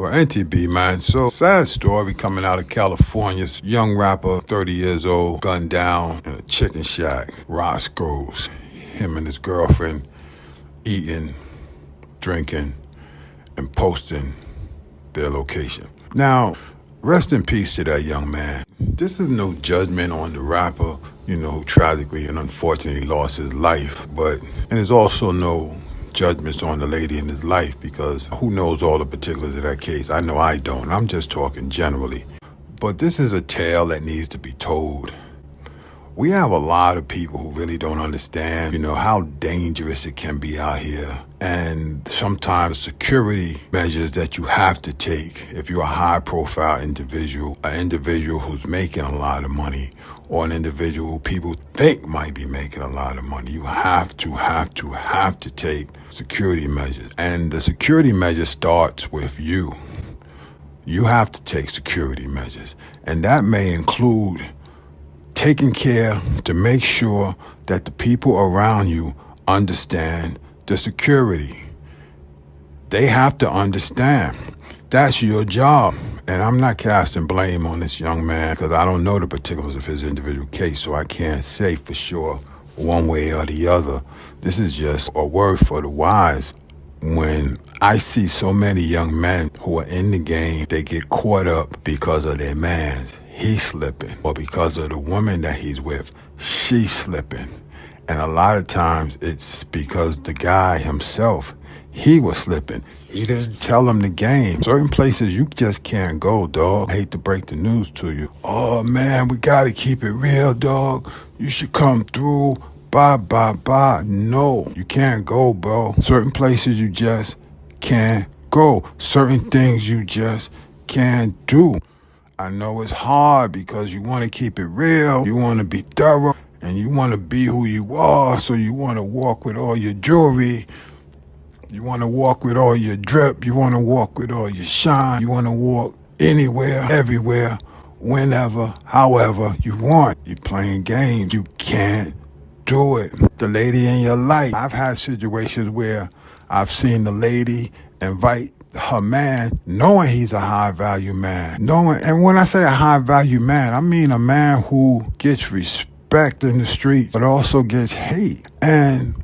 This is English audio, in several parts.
All right, NTB, man. So, sad story coming out of California. Young rapper, 30 years old, gunned down in a chicken shack, Roscoe's. Him and his girlfriend eating, drinking, and posting their location. Now, rest in peace to that young man. This is no judgment on the rapper, who tragically and unfortunately lost his life, and there's also no judgments on the lady in his life, because who knows all the particulars of that case? I know I don't. I'm just talking generally. But this is a tale that needs to be told. We have a lot of people who really don't understand, how dangerous it can be out here. And sometimes security measures that you have to take if you're a high-profile individual, an individual who's making a lot of money, or an individual who people think might be making a lot of money. You have to take security measures. And the security measure starts with you. You have to take security measures. And that may include taking care to make sure that the people around you understand the security. They have to understand. That's your job. And I'm not casting blame on this young man because I don't know the particulars of his individual case, so I can't say for sure one way or the other. This is just a word for the wise. When I see so many young men who are in the game, they get caught up because of their man. He's slipping, or because of the woman that he's with, she's slipping. And a lot of times it's because the guy himself, he was slipping. He didn't tell him the game. Certain places you just can't go, dog. I hate to break the news to you. Oh man, we gotta keep it real, dog. You should come through. Bye. No, you can't go, bro. Certain places you just can't go. Certain things you just can't do. I know it's hard because you want to keep it real, you want to be thorough, and you want to be who you are, so you want to walk with all your jewelry, you want to walk with all your drip, you want to walk with all your shine, you want to walk anywhere, everywhere, whenever, however you want. You're playing games. You can't do it. The lady in your life. I've had situations where I've seen the lady invite her man, knowing he's a high-value man. And when I say a high-value man, I mean a man who gets respect in the street, but also gets hate. And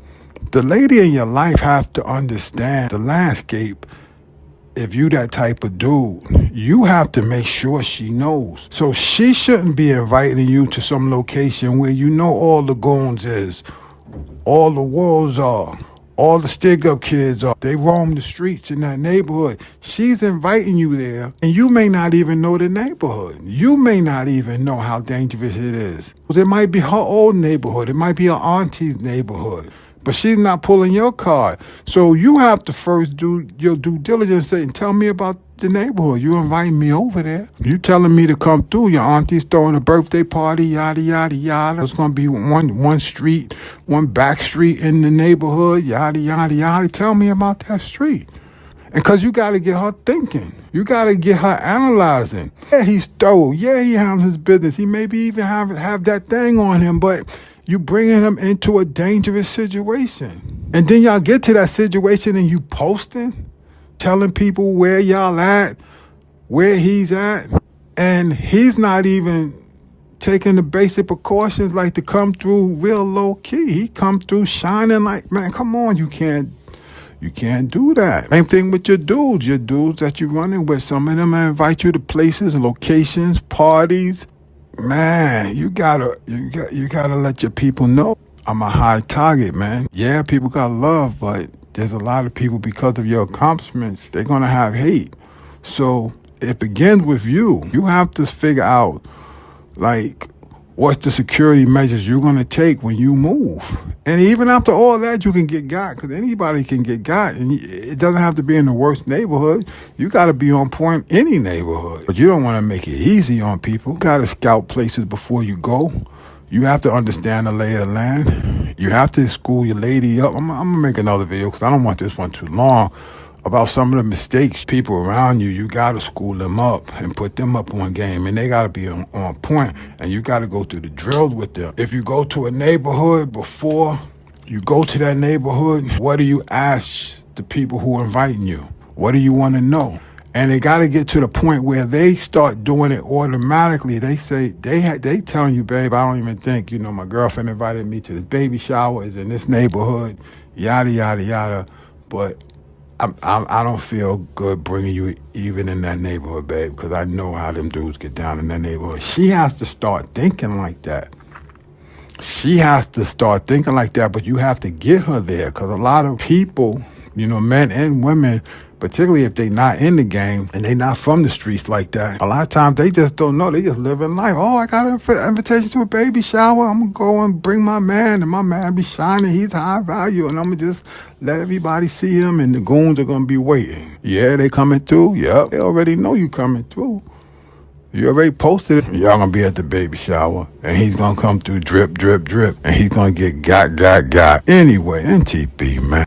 the lady in your life have to understand the landscape. If you that type of dude, you have to make sure she knows. So she shouldn't be inviting you to some location where you know all the goons is, all the wolves are, all the stick-up kids are. They roam the streets in that neighborhood. She's inviting you there, and you may not even know the neighborhood. You may not even know how dangerous it is. It might be her old neighborhood. It might be her auntie's neighborhood. But she's not pulling your card. So you have to first do your due diligence and tell me about the neighborhood. You inviting me over there. You telling me to come through. Your auntie's throwing a birthday party, yada, yada, yada. It's going to be one street, one back street in the neighborhood, yada, yada, yada. Tell me about that street. And because you got to get her thinking. You got to get her analyzing. Yeah, he's thorough. Yeah, he has his business. He maybe even have that thing on him, but you bringing him into a dangerous situation. And then y'all get to that situation and you posting, telling people where y'all at, where he's at. And he's not even taking the basic precautions like to come through real low key. He come through shining like, man, come on, you can't do that. Same thing with your dudes that you're running with. Some of them invite you to places, locations, parties. Man, you gotta let your people know. I'm a high target, man. Yeah, people got love, but there's a lot of people, because of your accomplishments, they're gonna have hate. So it begins with you. You have to figure out, what's the security measures you're going to take when you move. And even after all that, you can get got, because anybody can get got. And it doesn't have to be in the worst neighborhood. You got to be on point any neighborhood. But you don't want to make it easy on people. You got to scout places before you go. You have to understand the lay of the land. You have to school your lady up. I'm going to make another video because I don't want this one too long. About some of the mistakes people around you. You got to school them up and put them up on game, and they got to be on point, and you got to go through the drills with them. If you go to a neighborhood, before you go to that neighborhood, what do you ask the people who are inviting you? What do you want to know? And they got to get to the point where they start doing it automatically. They say they telling you, babe, I don't even think, my girlfriend invited me to this baby shower. Is in this neighborhood, yada yada yada. But I don't feel good bringing you even in that neighborhood, babe, because I know how them dudes get down in that neighborhood. She has to start thinking like that. She has to start thinking like that, but you have to get her there, because a lot of people, men and women, particularly if they not in the game and they not from the streets like that, a lot of times they just don't know. They just living life. Oh, I got an invitation to a baby shower. I'm going to go and bring my man, and my man be shining. He's high value, and I'm going to just let everybody see him, and the goons are going to be waiting. Yeah, they coming through. Yep, they already know you coming through. You already posted it. Y'all gonna be at the baby shower, and he's gonna come through drip, drip, drip, and he's gonna get got. Anyway, NTP, man.